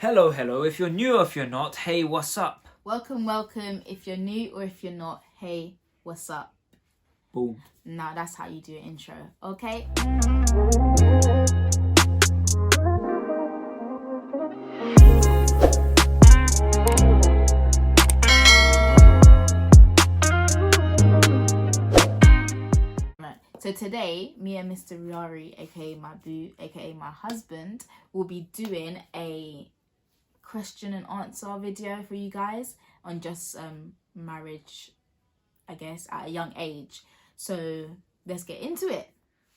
Hello, hello. If you're new or if you're not, hey, what's up? Welcome, welcome. If you're new or if you're not, hey, what's up? Boom. Now that's how you do an intro, okay? So today, me and Mr. Riari, aka my boo, aka my husband, will be doing a question and answer video for you guys on just marriage, I guess, at a young age. So let's get into it.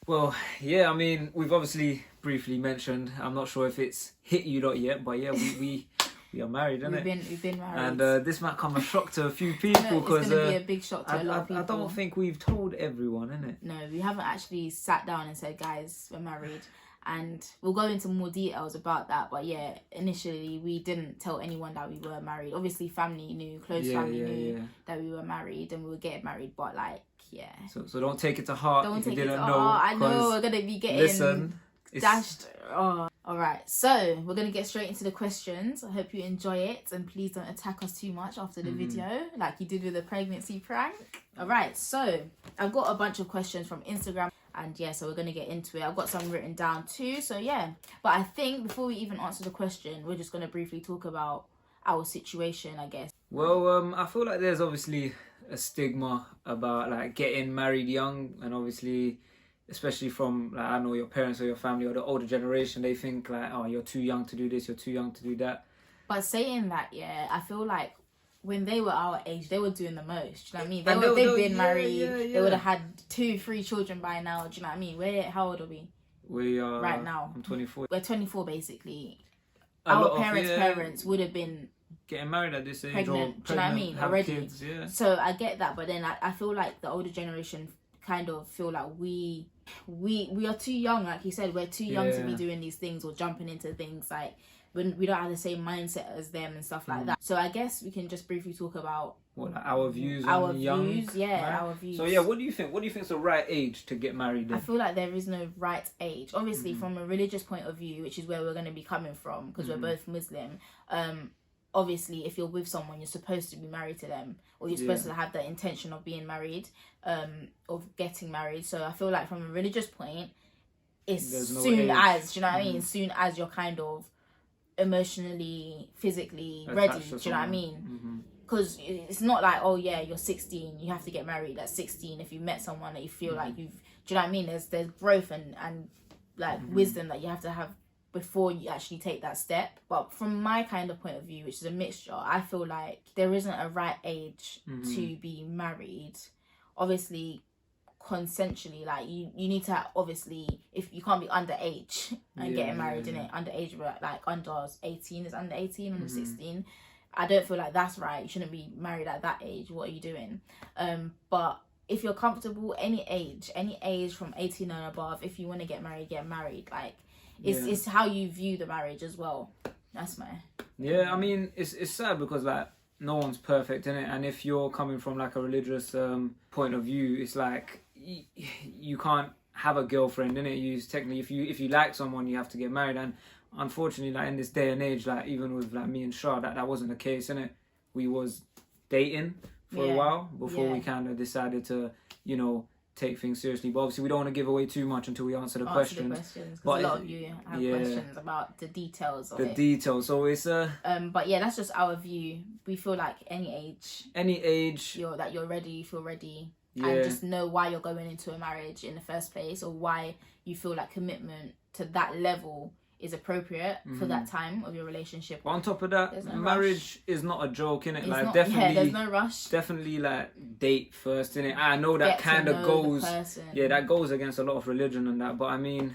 Well, yeah, I mean, we've obviously briefly mentioned, I'm not sure if it's hit you lot yet, but yeah, we are married, isn't it? We've been married. And this might come a shock to a few people because it's going to be a big shock to a lot of people. I don't think we've told everyone, innit? No, we haven't actually sat down and said, guys, we're married. And we'll go into more details about that. But yeah, initially we didn't tell anyone that we were married. Obviously, family knew, family knew that we were married and we were getting married. But like, yeah. So don't take it to heart. Don't if take you it didn't to know, heart. I know we're gonna be getting dashed. Oh. All right, so we're gonna get straight into the questions. I hope you enjoy it, and please don't attack us too much after the video, like you did with the pregnancy prank. All right, so I've got a bunch of questions from Instagram, and yeah, so we're gonna get into it. I've got some written down too, so yeah. But I think before we even answer the question, we're just gonna briefly talk about our situation, I guess. Well, I feel like there's obviously a stigma about like getting married young, and obviously, especially from like, I don't know, your parents or your family or the older generation, they think like, oh, you're too young to do this, you're too young to do that. But saying that, yeah, I feel like when they were our age, they were doing the most. Do you know what I mean? They've been married. They would have had 2-3 children by now. Do you know what I mean? How old are we? We are right now. I'm 24. We're 24 basically. Our parents would have been getting married at this age, pregnant. Do you know what I mean? Already. Kids, yeah. So I get that, but then I feel like the older generation kind of feel like we are too young. Like you said, we're too young to be doing these things or jumping into things like. When we don't have the same mindset as them and stuff like that. So I guess we can just briefly talk about what, like our views our on views, young, our views. So yeah, what do you think? What do you think is the right age to get married then? I feel like there is no right age. Obviously, from a religious point of view, which is where we're going to be coming from, because we're both Muslim. Obviously, if you're with someone, you're supposed to be married to them, or you're supposed to have the intention of being married, of getting married. So I feel like from a religious point, it's soon as, do you know what I mean? Soon as you're kind of emotionally, phically ready, do you know what I mean? Because it's not like, oh yeah, you're 16, you have to get married at 16 if you met someone that you feel like you've, do you know what I mean? There's growth and like wisdom that you have to have before you actually take that step. But from my kind of point of view, which is a mixture, I feel like there isn't a right age to be married. Obviously, consensually, like you need to obviously, if you can't be underage and getting married in it, underage, like under 18 is under 18, under 16. I don't feel like that's right. You shouldn't be married at that age. What are you doing? But if you're comfortable, any age from 18 and above, if you want to get married. Like it's how you view the marriage as well. That's my I mean, it's sad because like no one's perfect in it, and if you're coming from like a religious point of view, it's like you can't have a girlfriend in it. You technically, if you like someone, you have to get married. And unfortunately, like in this day and age, like even with like me and Shah, that wasn't the case, innit? We was dating for a while before we kind of decided to, you know, take things seriously. But obviously, we don't want to give away too much until we answer the questions. But a lot of you have questions about the details of it. Details. So it's but yeah, that's just our view. We feel like any age that you're ready, you feel ready. And just know why you're going into a marriage in the first place, or why you feel like commitment to that level is appropriate for that time of your relationship. But on top of that, marriage is not a joke, innit? Like not, definitely, there's no rush. Definitely, like date first, innit? I know that kind of goes, that goes against a lot of religion and that. But I mean,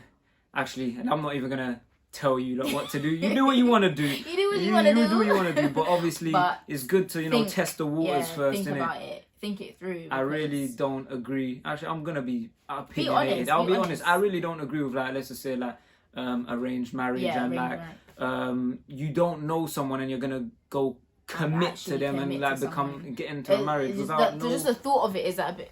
actually, and I'm not even gonna tell you like what to do. You do what you want to do. You do what you want to do. You do what you want to do. But obviously, it's good to test the waters first, think innit? About it. Think it through. I really don't agree. Actually, I'm gonna be opinionated. I'll be honest. I really don't agree with like, let's just say like arranged marriage and like you don't know someone and you're gonna go commit to them and like get into a marriage without just the thought of it is a bit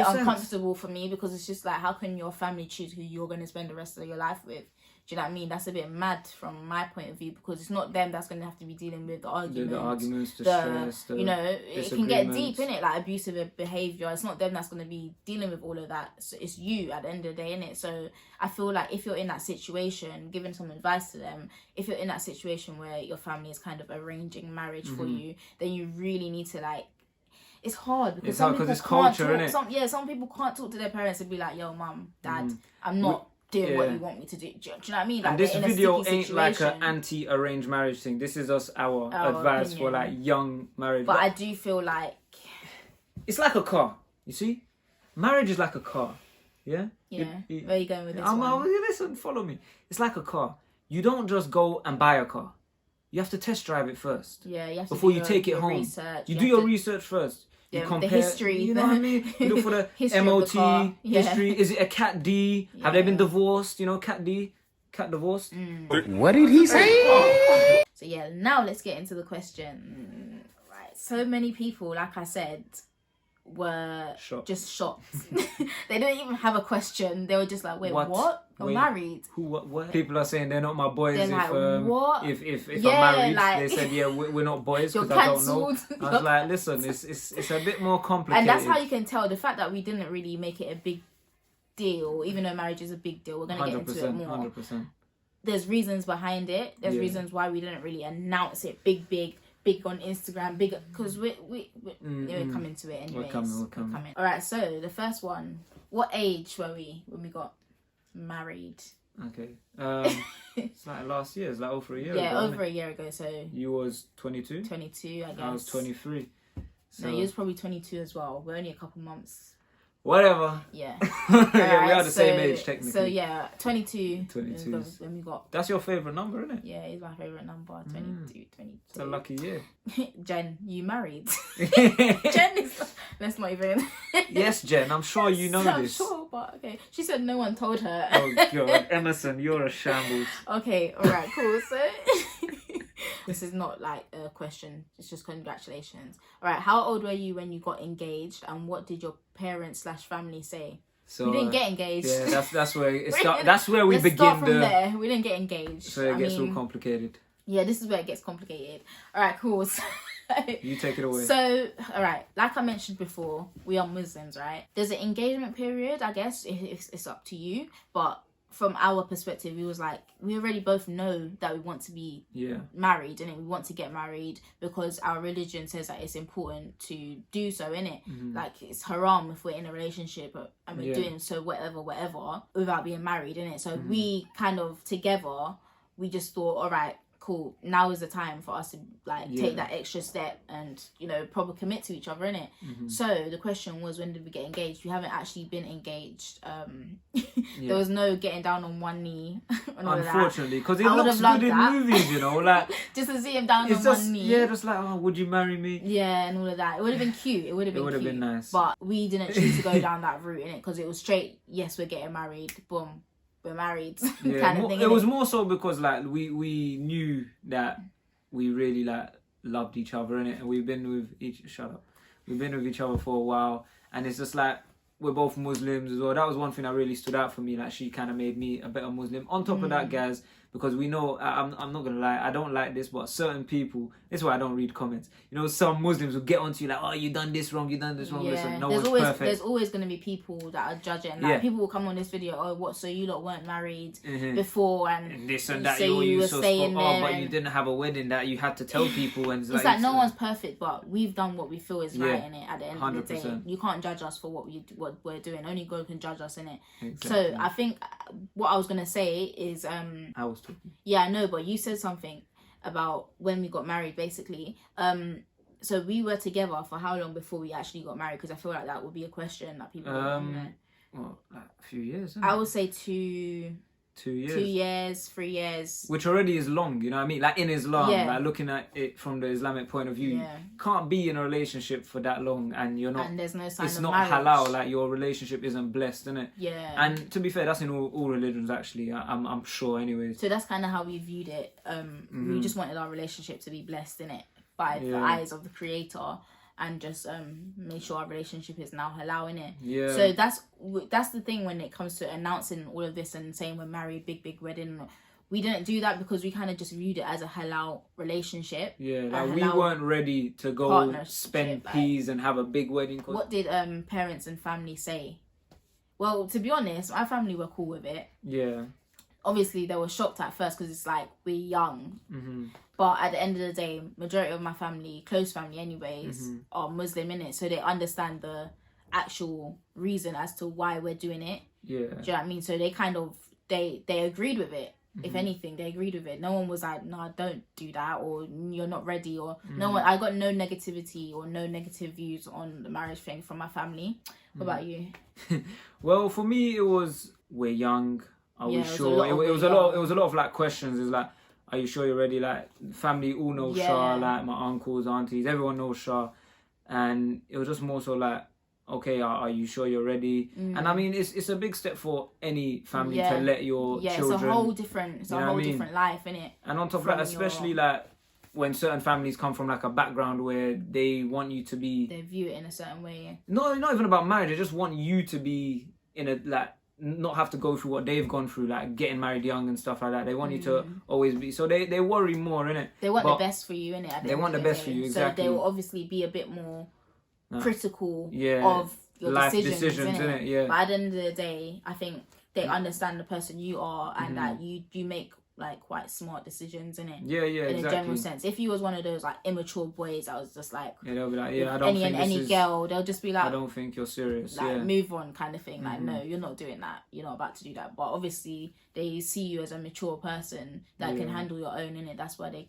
uncomfortable for me, because it's just like, how can your family choose who you're going to spend the rest of your life with? Do you know what I mean? That's a bit mad from my point of view, because it's not them that's going to have to be dealing with the arguments. The arguments, the stress, you know, it can get deep, innit? Like abusive behaviour. It's not them that's going to be dealing with all of that. So it's you at the end of the day, innit? So I feel like if you're in that situation, giving some advice to them, if you're in that situation where your family is kind of arranging marriage for you, then you really need to like, it's hard because some people can't talk. Some people can't talk to their parents and be like, yo, mum, dad, I'm not doing what you want me to do. Do you know what I mean? Like, and this video ain't like an anti-arranged marriage thing. This is us our advice opinion for like young marriage. But I do feel like it's like a car. You see, marriage is like a car. Yeah. Yeah. Where are you going with this one? Listen, follow me. It's like a car. You don't just go and buy a car. You have to test drive it first. Yeah, you have before to you take it home. Research. You do your research first. You compare, the history. You know what I mean? You look for the MOT history. Is it a Cat D? Have they been divorced? You know, Cat D, Cat divorced. What did he say? So yeah, now let's get into the question. Right, so many people, like I said, were just shocked. They didn't even have a question. They were just like, wait, what? You're married? Who? What? People are saying they're not my boys. They're if I'm married, like, they said, yeah, we're not boys because I don't know. I was like, listen, it's a bit more complicated. And that's how you can tell the fact that we didn't really make it a big deal, even though marriage is a big deal. We're gonna get into it more. 100%. There's reasons behind it. There's reasons why we didn't really announce it big on Instagram, big, because we're coming to it anyways. We're coming. All right, so the first one, what age were we when we got married? Okay, it's like last year. It's like over a year. Yeah, ago, over a year ago. So you was 22. 22, I guess. I was 23. So you was probably 22 as well. We're only a couple months. Whatever. Yeah. Yeah, we are the same age technically. So yeah, 22. 22. When we got. That's your favourite number, isn't it? Yeah, it's my favourite number. 22. It's a lucky year. Jen, you married? Jen is. Let's not even. Yes, Jen. I'm sure you know this. I'm sure, but okay. She said no one told her. Oh God, Emerson, you're a shambles. Okay. All right. Cool. So. This is not like a question, it's just congratulations. All right, how old were you when you got engaged, and what did your parents / family say? So we didn't get engaged. Yeah, that's where it that's where we begin. Start from there. We didn't get engaged. So it gets all complicated. Yeah, this is where it gets complicated. All right, cool. So, you take it away. So, all right, like I mentioned before, we are Muslims, right? There's an engagement period, I guess. It's up to you, but from our perspective, we was like, we already both know that we want to be married, and we want to get married because our religion says that it's important to do so, innit? Like, it's haram if we're in a relationship and we're doing so whatever without being married, innit? So we kind of together, we just thought, all right, cool, now is the time for us to like take that extra step and, you know, proper commit to each other, innit? So the question was, when did we get engaged? We haven't actually been engaged. There was no getting down on one knee. Unfortunately, because it looks good in movies, you know, like just to see him down on one knee. Yeah, just like, oh, would you marry me? Yeah, and all of that. It would have been cute. It would have been nice. But we didn't choose to go down that route, innit? Because it was straight, yes, we're getting married, boom, we're married, kind of thing. It was more so because like we knew that we really like loved each other, innit? And we've been with each other for a while, and it's just like we're both Muslims as well. That was one thing that really stood out for me. Like, she kind of made me a better Muslim. On top of that, guys, because we know, I'm not gonna lie, I don't like this, but certain people, this is why I don't read comments. You know, some Muslims will get onto you like, oh, you done this wrong, you done this wrong. Listen, no one's perfect. There's always gonna be people that are judging. Like, people will come on this video, oh, what? So you lot weren't married before, and this and that. So you were staying there. Oh, but you didn't have a wedding that you had to tell people. And it's like no one's perfect, but we've done what we feel is right in it. At the end 100%. Of the day, you can't judge us for what we're doing. Only God can judge us in it. Exactly. So I think what I was gonna say is I was talking. Yeah, I know, but you said something about when we got married, basically. So we were together for how long before we actually got married? Because I feel like that would be a question that people well, like a few years. I would say 2 years. 2 years, 3 years. Which already is long, you know what I mean? Like, in Islam, like looking at it from the Islamic point of view, you can't be in a relationship for that long and you're not. And there's no sign it's of not marriage. halal. Like, your relationship isn't blessed, isn't it? Yeah. And to be fair, that's in all religions, actually. I'm sure, anyways. So that's kind of how we viewed it. We just wanted our relationship to be blessed, innit? By the eyes of the Creator. and just make sure our relationship is now halal, innit? Yeah. So that's the thing when it comes to announcing all of this and saying we're married, big wedding. We didn't do that because we kind of just viewed it as a halal relationship. Yeah, like we weren't ready to go spend peas and have a big wedding. What did parents and family say? Well, to be honest, my family were cool with it. Yeah. Obviously, they were shocked at first because it's like, we're young. But at the end of the day, majority of my family, close family anyways, are Muslim, innit? So they understand the actual reason as to why we're doing it. Yeah. Do you know what I mean? So they kind of, they agreed with it. If anything, they agreed with it. No one was like, no, don't do that, or you're not ready, or no one. I got no negativity or no negative views on the marriage thing from my family. What about you? Well, for me, it was, we're young. Are we sure? It was a lot of like questions. It's like, are you sure you're ready? Like, family all know Shah, like my uncles, aunties, everyone knows Shah. And it was just more so like, okay, are you sure you're ready? And I mean, it's a big step for any family to let your children. It's a whole different life, innit? And on top of that, especially like when certain families come from like a background where they want you to be, they view it in a certain way. Not even about marriage. They just want you to be in a like, not have to go through what they've gone through, like getting married young and stuff like that. They want you to always be, so they worry more, innit? They want the best for you, innit? They want the best for you, exactly. So they will obviously be a bit more critical of your life decisions, innit? Yeah. But at the end of the day, I think they understand the person you are and that you make like quite smart decisions, innit? Yeah, in a general sense. If you was one of those like immature boys, I was just like, they'll be like, I don't think any girl, they'll just be like, I don't think you're serious. Like, move on, kind of thing. Like, no, you're not doing that. You're not about to do that. But obviously, they see you as a mature person that can handle your own, innit? That's why they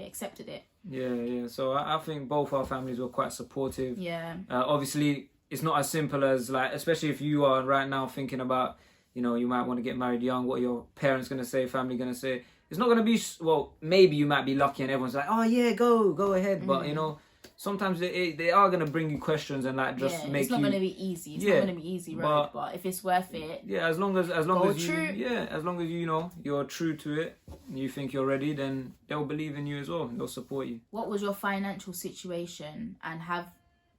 accepted it. Yeah. So I think both our families were quite supportive. Yeah. Obviously, it's not as simple as like, especially if you are right now thinking about, you might want to get married young. What are your parents going to say? Family going to say? It's not going to be, well, maybe you might be lucky and everyone's like, oh yeah, go ahead. But, sometimes they are going to bring you questions and like just make you... It's not going to be easy. It's not going to be easy road, but if it's worth it... Yeah, as long as you're true to it, you think you're ready, then they'll believe in you as well. They'll support you. What was your financial situation and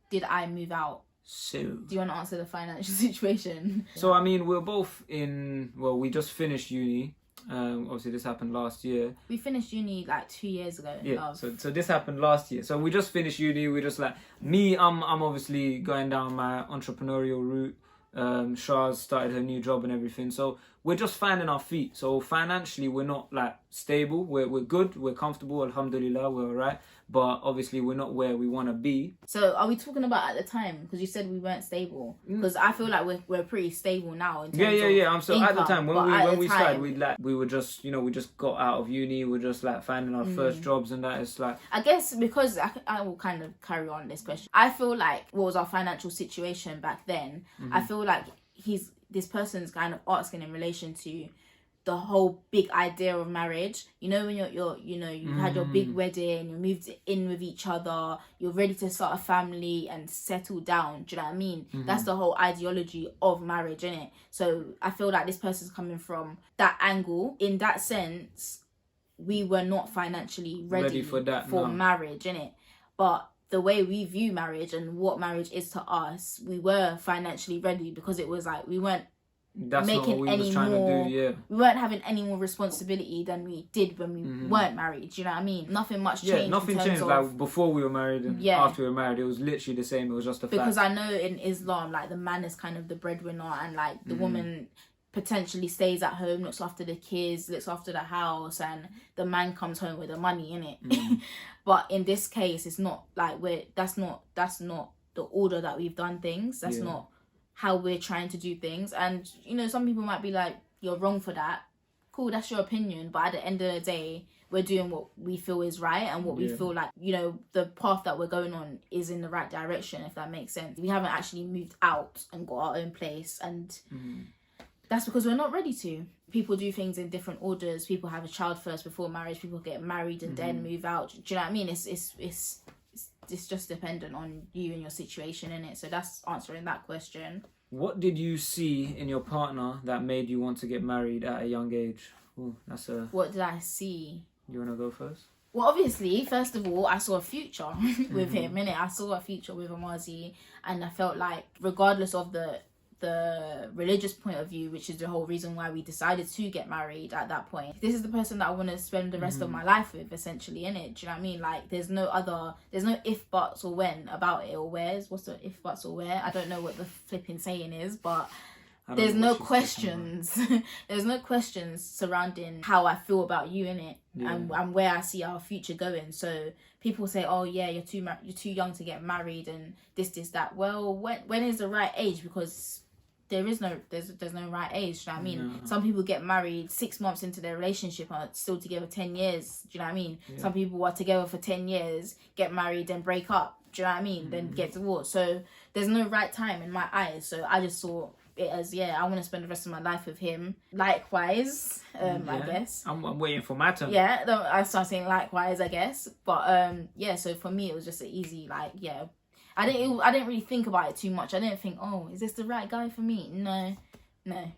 did I move out? So, do you want to answer the financial situation? So, I mean, we're both we just finished uni. Obviously, this happened last year. We finished uni like 2 years ago. Yeah, so this happened last year. So we just finished uni. We're just like, I'm obviously going down my entrepreneurial route. Shah's started her new job and everything. So we're just finding our feet. So financially, we're not like stable. We're good. We're comfortable. Alhamdulillah, we're alright. But obviously, we're not where we want to be. So are we talking about at the time? Because you said we weren't stable. Because I feel like we're pretty stable now. In terms yeah. I'm so income, at the time when we started, we were just we just got out of uni. We're just like finding our first jobs and that. It's like, I guess because I will kind of carry on this question. I feel like what was our financial situation back then? I feel like this person's kind of asking in relation to the whole big idea of marriage. When you had your big wedding, you moved in with each other, you're ready to start a family and settle down. Do you know what I mean? That's the whole ideology of marriage, innit? So I feel like this person's coming from that angle. In that sense, we were not financially ready for marriage, innit? But the way we view marriage and what marriage is to us, we were financially ready because it was like we weren't making any more. We weren't having any more responsibility than we did when we weren't married. Do you know what I mean? Nothing much changed. Yeah, nothing changed. Like before we were married and after we were married, it was literally the same. It was just a fact. Because I know in Islam, like the man is kind of the breadwinner, and like the woman potentially stays at home, looks after the kids, looks after the house, and the man comes home with the money in it. But in this case, it's not like that's not the order that we've done things. That's not how we're trying to do things. And some people might be like, you're wrong for that. Cool, that's your opinion, but at the end of the day, we're doing what we feel is right and what we feel like, the path that we're going on is in the right direction, if that makes sense. We haven't actually moved out and got our own place, and that's because we're not ready to. People do things in different orders. People have a child first before marriage. People get married and then move out. Do you know what I mean? It's just dependent on you and your situation, innit? So that's answering that question. What did you see in your partner that made you want to get married at a young age? What did I see? You want to go first? Well, obviously, first of all, I saw a future with him, innit? I saw a future with Amazi, and I felt like, regardless of the religious point of view, which is the whole reason why we decided to get married at that point, this is the person that I want to spend the rest of my life with, essentially, innit? Do you know what I mean? Like, there's no if, buts, or when about it, or where's. What's the if, buts, or where? I don't know what the flipping saying is, but there's no questions. There's no questions surrounding how I feel about you, innit? And where I see our future going. So people say, oh yeah, you're too young to get married, and this, that. Well, when is the right age? Because there's no right age. Do you know what I mean? Some people get married 6 months into their relationship and are still together 10 years. Do you know what I mean? Some people are together for 10 years, get married, and break up. Do you know what I mean? Then get divorced. So there's no right time in my eyes. So I just saw it as, I want to spend the rest of my life with him. Likewise, I guess. I'm waiting for my turn. Yeah, I start saying likewise, I guess. But so for me it was just an easy, like, I didn't really think about it too much. I didn't think, oh, is this the right guy for me? No,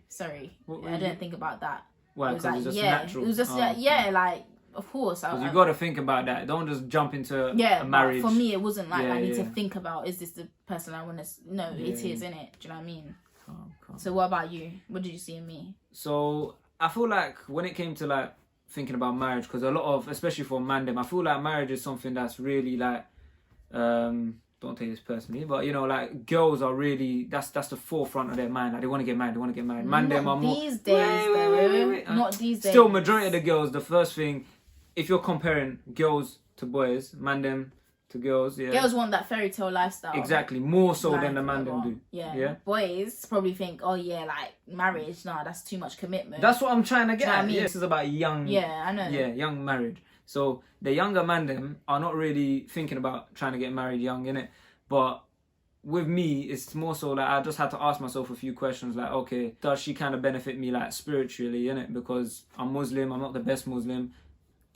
sorry. I didn't think about that. Why? Because it was just natural. It was just like, of course. Because you got to think about that. Don't just jump into a marriage. For me, it wasn't like I need to think about, is this the person I want to... No, it is, innit? Do you know what I mean? Calm. So what about you? What did you see in me? So I feel like when it came to like thinking about marriage, because a lot of, especially for mandem, I feel like marriage is something that's really like... don't take this personally, but you know, like, girls are really, that's the forefront of their mind. Like, they want to get married. Man, them are more... These days, wait. Not these days. Still, majority of the girls, the first thing, if you're comparing girls to boys, man them to girls, girls want that fairy tale lifestyle. Exactly, more so than the man them do. Yeah. Boys probably think, oh yeah, like, marriage, nah, that's too much commitment. That's what I'm trying to get at. I mean? This is about young... Yeah, I know. Yeah, young marriage. So the younger man them are not really thinking about trying to get married young, innit? But with me, it's more so like I just had to ask myself a few questions, like, okay, does she kind of benefit me like spiritually, innit? Because I'm Muslim, I'm not the best Muslim.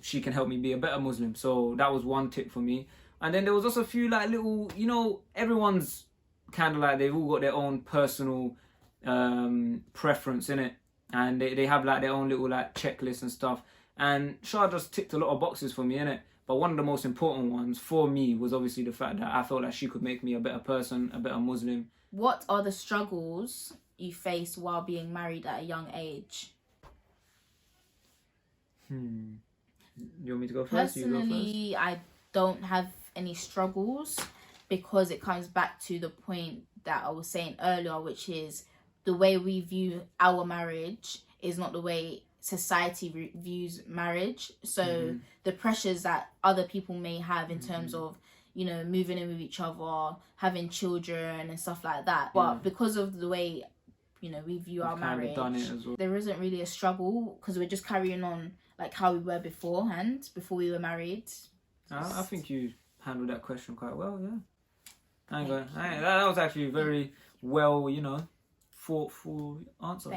She can help me be a better Muslim. So that was one tip for me. And then there was also a few like little, you know, everyone's kind of like, they've all got their own personal preference, innit? And they have like their own little like checklists and stuff. And Shah just ticked a lot of boxes for me, innit? But one of the most important ones for me was obviously the fact that I felt like she could make me a better person, a better Muslim. What are the struggles you face while being married at a young age? You want me to go first? Personally, I don't have any struggles, because it comes back to the point that I was saying earlier, which is the way we view our marriage is not the way society views marriage. So the pressures that other people may have in terms of, you know, moving in with each other, having children and stuff like that, but because of the way, you know, we view our marriage, there isn't really a struggle, because we're just carrying on like how we were before we were married. I think you handled that question quite well. That was actually very well, you know, thoughtful answer.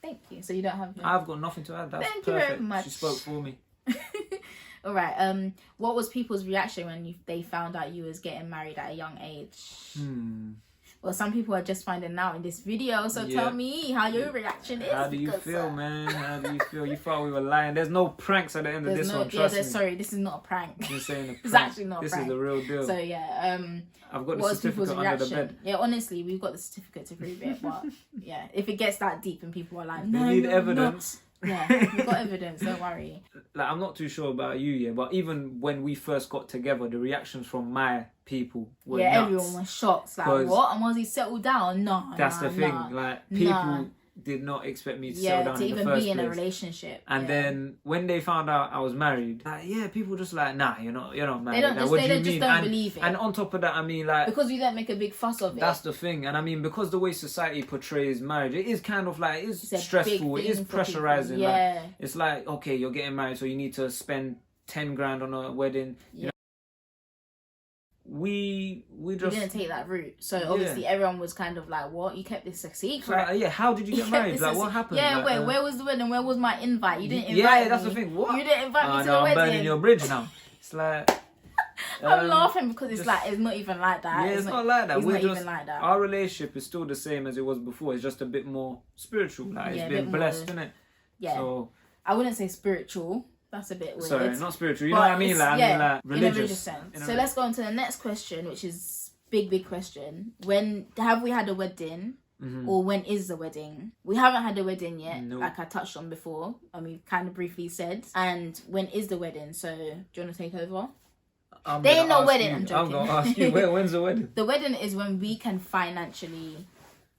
Thank you. So you don't have... I've got nothing to add. That's Thank perfect. you very much. She spoke for me. All right. What was people's reaction when they found out you was getting married at a young age? Well, some people are just finding out in this video, so tell me how your reaction is. How do you feel, man? How do you feel? You thought we were lying. There's no pranks at the end of this one, trust me. Sorry, this is not a prank. You're saying a prank. It's actually not a prank. This is the real deal. So, yeah. I've got the certificate under the bed. Yeah, honestly, we've got the certificate to prove it, but, yeah, if it gets that deep and people are like, no, need evidence. Yeah, we've got evidence, don't worry. Like, I'm not too sure about you, but even when we first got together, the reactions from my people were nuts. Everyone was shocked. Like, what? And once he settled down? No, that's the thing. Like, people did not expect me to settle down to in the even first be in place. a relationship. And then when they found out I was married, like, people just like, nah, you're not married. They don't, like, they just don't believe it. And on top of that, I mean, like, because you don't make a big fuss of it. That's the thing. And I mean, because the way society portrays marriage, it is kind of like, it's stressful, it is pressurizing. Yeah. Like, it's like, okay, you're getting married, so you need to spend 10 grand on a wedding. You know? We didn't take that route, so obviously everyone was kind of like, "What? You kept this a secret?" So, like, how did you get married? Like, what happened? Yeah, like, where was the wedding? Where was my invite? You didn't invite me. Yeah, that's the thing. What? You didn't invite me to the I'm wedding. burning your bridge now. It's like I'm laughing because it's like it's not even like that. Yeah, it's not like that. It's not even like that. Our relationship is still the same as it was before. It's just a bit more spiritual. Like, it's been blessed, isn't it? Yeah. So I wouldn't say spiritual. That's a bit weird. Sorry, not spiritual. You know what I mean? Like, I mean, like religious. In a religious sense. So let's go on to the next question, which is big question. When have we had a wedding? Or when is the wedding? We haven't had a wedding yet, like I touched on before, and we kind of briefly said. And when is the wedding? So, do you want to take over? There ain't no wedding. I'm joking. I'm gonna ask you, when's the wedding? The wedding is when we can financially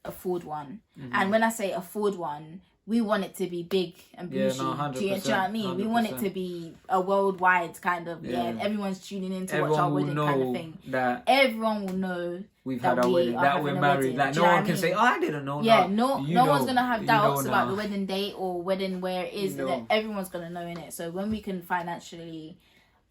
afford one. And when I say afford one, we want it to be big and bougie. Do you know what I mean? 100%. We want it to be a worldwide kind of, everyone's tuning in to watch our wedding kind of thing. Everyone will know we've had our wedding, that we're married. Like, no one can say, oh, I didn't know. Yeah, no one's going to have doubts about the wedding date or wedding where it is. Everyone's going to know in it. So when we can financially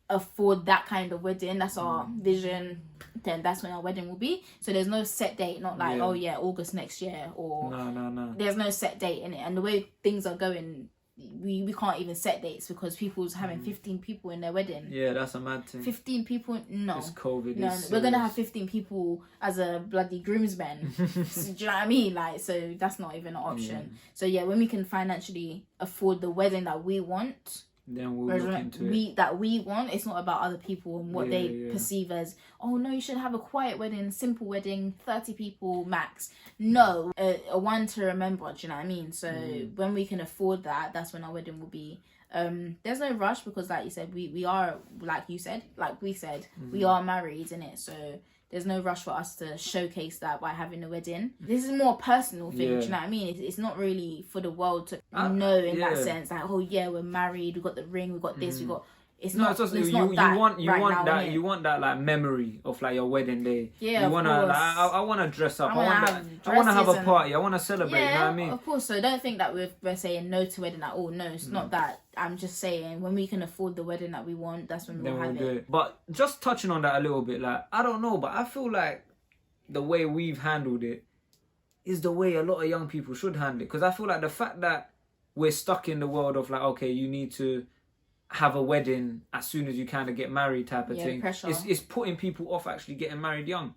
afford that kind of wedding, that's our vision, then that's when our wedding will be. So there's no set date, not like August next year, or no, there's no set date in it. And the way things are going, we can't even set dates because people's having 15 people in their wedding. Yeah, that's a mad thing. 15 people, no. It's COVID. No, we're gonna have 15 people as a bloody groomsmen. Do you know what I mean? Like, so that's not even an option. So yeah, when we can financially afford the wedding that we want, then we'll look into it. That we want. It's not about other people and what they perceive as, oh no, you should have a quiet wedding, simple wedding, 30 people max. No, a one to remember. Do you know what I mean? So when we can afford that, that's when our wedding will be. There's no rush because, like you said, we are, like we said, we are married, innit? So there's no rush for us to showcase that by having a wedding. This is more personal thing, do you know what I mean? It's not really for the world to know in that sense. Like, oh yeah, we're married, we got the ring, we got this, we got... It's not that. You want that like memory of like your wedding day. Yeah, you wanna. Like, I wanna dress up. I wanna have a party. I wanna celebrate. Yeah, you know what I mean? Of course. So don't think that we're saying no to wedding at all. No, it's not that. I'm just saying when we can afford the wedding that we want, that's when we'll have it. But just touching on that a little bit, like I don't know, but I feel like the way we've handled it is the way a lot of young people should handle it. Because I feel like the fact that we're stuck in the world of like, okay, you need to have a wedding as soon as you kind of get married type of thing. It's putting people off actually getting married young.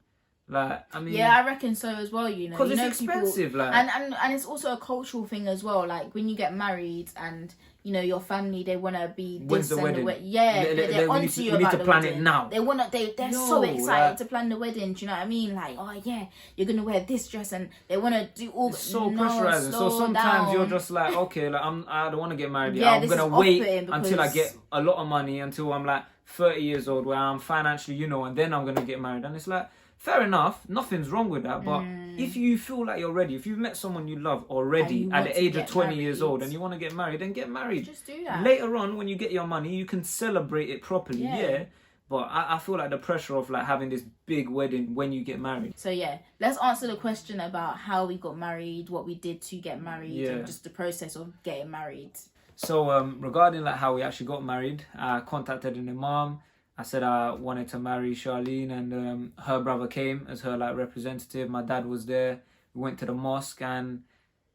Like, I mean, I reckon so as well. You know, because it's expensive, people, like, and it's also a cultural thing as well. Like when you get married and you know your family, they want to be when's the wedding? They're onto you about the wedding. We need to plan it now. They're so excited to plan the wedding. Do you know what I mean? Like, oh yeah, you're gonna wear this dress, and they want to do all. It's so pressurizing. So sometimes you're just like, okay, like I don't want to get married yet. I'm gonna wait until I get a lot of money, until I'm like 30 years old, where I'm financially, and then I'm gonna get married. And it's like, fair enough, nothing's wrong with that, but if you feel like you're ready, if you've met someone you love already at the age of 20 years old and you want to get married, then get married. Just do that. Later on, when you get your money, you can celebrate it properly, but I feel like the pressure of like having this big wedding when you get married. So yeah, let's answer the question about how we got married, what we did to get married, and just the process of getting married. So regarding like how we actually got married, I contacted an imam. I said I wanted to marry Charlene, and her brother came as her like representative. My dad was there. We went to the mosque, and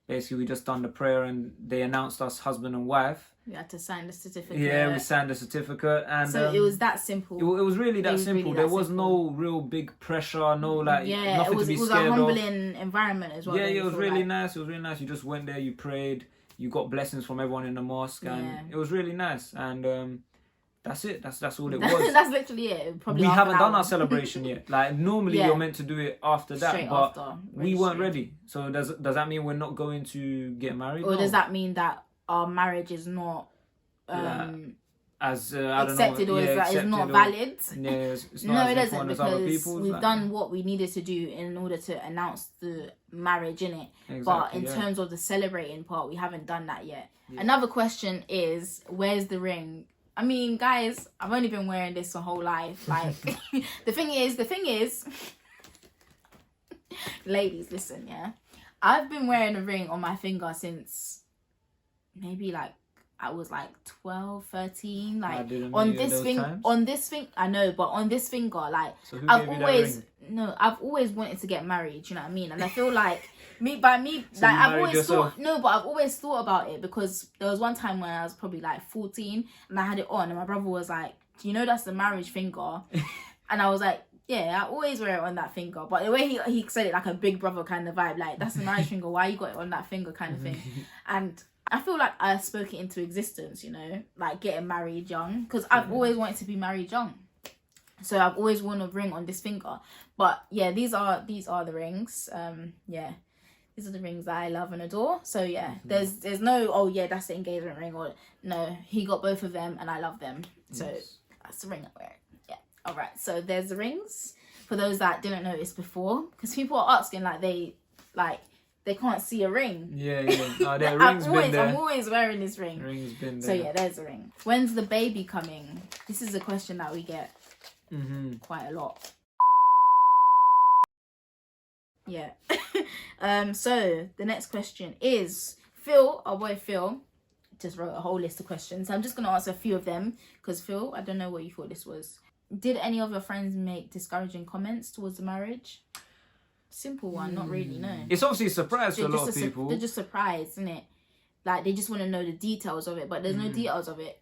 basically we just done the prayer, and they announced us husband and wife. We had to sign the certificate. Yeah, we signed the certificate, and so it was that simple. It was really that simple. There was no real big pressure, no like nothing to be scared of. It was a humbling environment as well. Yeah, it was really nice. It was really nice. You just went there, you prayed, you got blessings from everyone in the mosque, and it was really nice. And that's it. That's all it was. That's literally it. Probably we haven't done our celebration yet. Like normally you're meant to do it after that, straight but after, we weren't ready. So does that mean we're not going to get married? Or does that mean that our marriage is not as accepted, or is not valid? Yeah, it's not it doesn't, because we've done what we needed to do in order to announce the marriage, in it. Exactly, but in terms of the celebrating part, we haven't done that yet. Another question is, where's the ring? I mean, guys, I've only been wearing this my whole life. Like, the thing is, ladies, listen, yeah. I've been wearing a ring on my finger since maybe like I was like 12, 13. Like on this finger, I know, but on this finger, like so I've always wanted to get married. You know what I mean? And I feel like I've always thought about it, because there was one time when I was probably like 14 and I had it on, and my brother was like, "Do you know that's the marriage finger?" And I was like, "Yeah, I always wear it on that finger." But the way he said it, like a big brother kind of vibe, like, "That's the marriage finger. Why you got it on that finger?" kind of thing. And I feel like I spoke it into existence, you know, like getting married young, because I've always wanted to be married young. So I've always worn a ring on this finger. But yeah, these are the rings. Yeah, these are the rings that I love and adore. So yeah, there's no, oh yeah, that's the engagement ring, or no, he got both of them and I love them. So that's the ring I'm wearing. Yeah. All right. So there's the rings for those that didn't notice before, because people are asking they can't see a ring. Yeah. Oh, that ring's been there. I'm always wearing this ring. Ring's been there. So yeah, there's the ring. When's the baby coming? This is a question that we get quite a lot. Yeah. So the next question is Phil, our boy Phil, just wrote a whole list of questions. I'm just gonna answer a few of them because Phil, I don't know what you thought this was. Did any of your friends make discouraging comments towards the marriage? Simple one, not really, no. It's obviously a surprise for a lot of people. They're just surprised, isn't it? Like, they just want to know the details of it, but there's no details of it.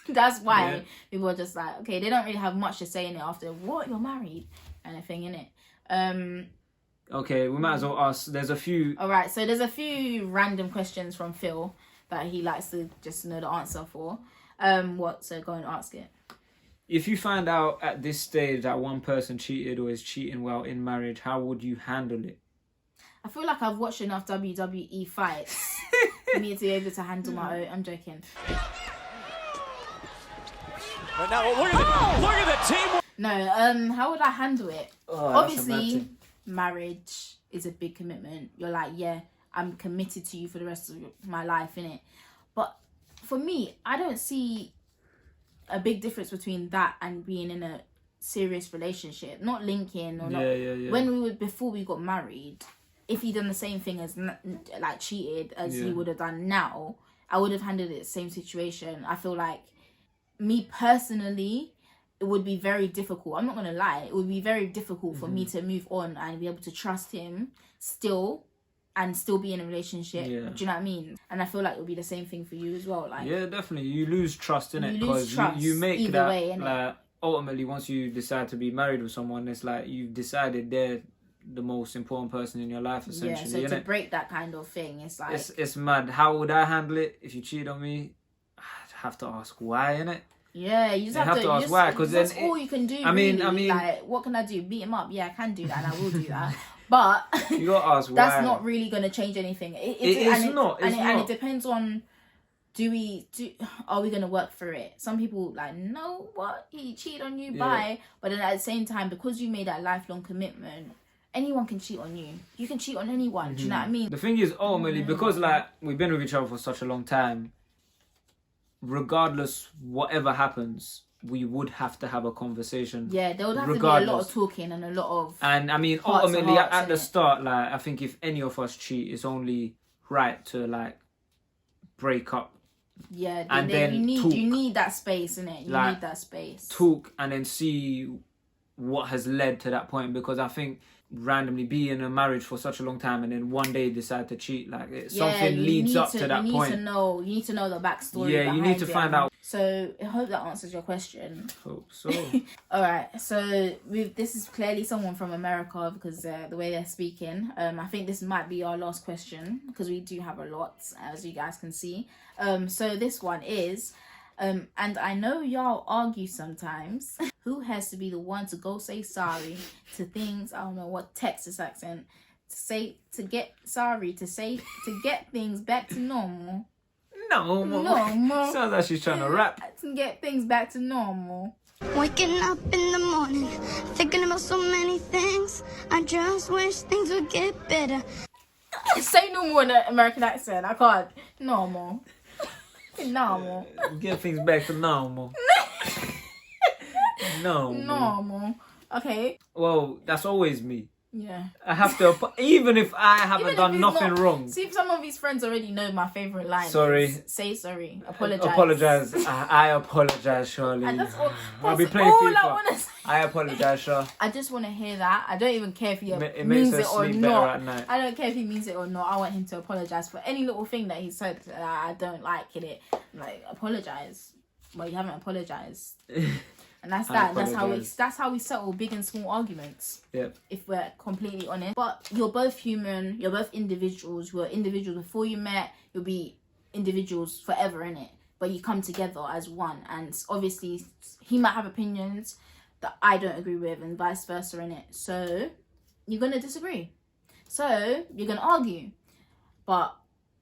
That's why people are just like, okay, they don't really have much to say in it after, what, you're married? Kind of thing, innit? Okay, we might as well ask, there's a few... Alright, so there's a few random questions from Phil that he likes to just know the answer for. So go and ask it. If you find out at this stage that one person cheated or is cheating while in marriage, how would you handle it? I feel like I've watched enough WWE fights for me to be able to handle my own. I'm joking. But now look at the team. No, how would I handle it? Oh, obviously, marriage is a big commitment. You're like, yeah, I'm committed to you for the rest of my life, innit? But for me, I don't see a big difference between that and being in a serious relationship, not linking or not. Before we got married, if he done the same thing as like cheated as he would have done now, I would have handled it the same situation. I feel like, me personally, it would be very difficult. I'm not gonna lie, it would be very difficult for me to move on and be able to trust him still and still be in a relationship. Do you know what I mean? And I feel like it would be the same thing for you as well. Like, yeah, definitely. You lose trust in it because you make either that way, like ultimately once you decide to be married with someone, it's like you've decided they're the most important person in your life essentially. Yeah, so to break that kind of thing, it's like it's mad. How would I handle it if you cheat on me? I'd have to ask why, innit? Yeah, you just have to ask why, because that's all you can do. I mean, like, what can I do? Beat him up? Yeah, I can do that, and I will do that. But you gotta ask why. That's not really gonna change anything. It's not. And it depends on are we gonna work for it? Some people like, no, what, he cheated on you, bye. But then at the same time, because you made that lifelong commitment, anyone can cheat on you. You can cheat on anyone. Do you know what I mean? The thing is, ultimately, because like we've been with each other for such a long time, regardless whatever happens, we would have to have a conversation. Yeah, there would have to be a lot of talking and a lot of... And I mean, ultimately, at the start, like, I think if any of us cheat, it's only right to, like, break up. Yeah, and then you need that space, innit? You need that space. Talk and then see what has led to that point, because I think randomly be in a marriage for such a long time and then one day decide to cheat, like something leads up to that point. You need to know the backstory. Yeah, you need to find out. So I hope that answers your question. Hope so. All right, so this is clearly someone from America because the way they're speaking. I think this might be our last question because we do have a lot, as you guys can see. So this one is, and I know y'all argue sometimes. Who has to be the one to go say sorry to things? I don't know what Texas accent to get things back to normal. Normal. Sounds like she's trying to rap. To get things back to normal. Waking up in the morning, thinking about so many things. I just wish things would get better. Say normal in an American accent. I can't. Normal. Normal. Get things back to normal. Normal. Okay. Well, that's always me. Yeah. I have to, even if I haven't done nothing wrong. See, if some of these friends already know my favourite line. Sorry. Say sorry. Apologise. Apologise. I apologise, Shirley. And that's all, I'll be playing all FIFA. I want to say. I apologise, Shirley. I just want to hear that. I don't even care if he it means makes it or sleep not. At night. I don't care if he means it or not. I want him to apologise for any little thing that he said that I don't like in it. Like, apologise. Well, you haven't apologised. And that's that. That's how we settle big and small arguments. Yep. If we're completely honest. But you're both human. You're both individuals. You were individuals before you met. You'll be individuals forever, innit? But you come together as one, and obviously he might have opinions that I don't agree with, and vice versa, innit? So you're gonna disagree, so you're gonna argue, but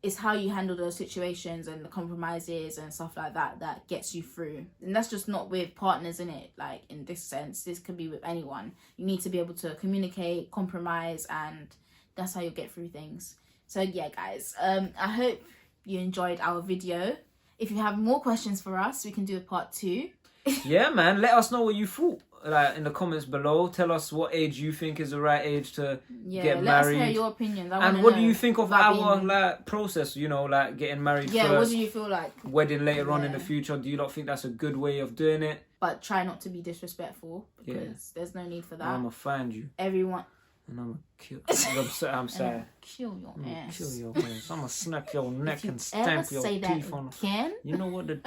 it's how you handle those situations and the compromises and stuff like that that gets you through. And that's just not with partners, innit? Like, in this sense, this could be with anyone. You need to be able to communicate, compromise, and that's how you'll get through things. So yeah, guys, I hope you enjoyed our video. If you have more questions for us, we can do a part 2. Yeah, man. Let us know what you thought. Like, in the comments below. Tell us what age you think is the right age to get married. Let us hear your opinions. And what do you think of our like process? You know, like getting married first. What do you feel like? Wedding later on in the future. Do you not think that's a good way of doing it? But try not to be disrespectful, because there's no need for that. I'm gonna find you. Everyone. And I'm gonna kill. I'm sorry. Kill your ass. Kill your ass. I'm gonna snap your neck and stamp your teeth on. You know what the.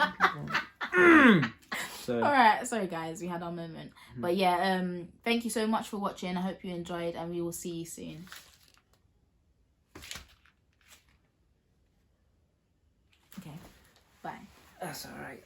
So. Alright, sorry guys, we had our moment. But yeah, thank you so much for watching. I hope you enjoyed, and we will see you soon. Okay, bye. That's alright.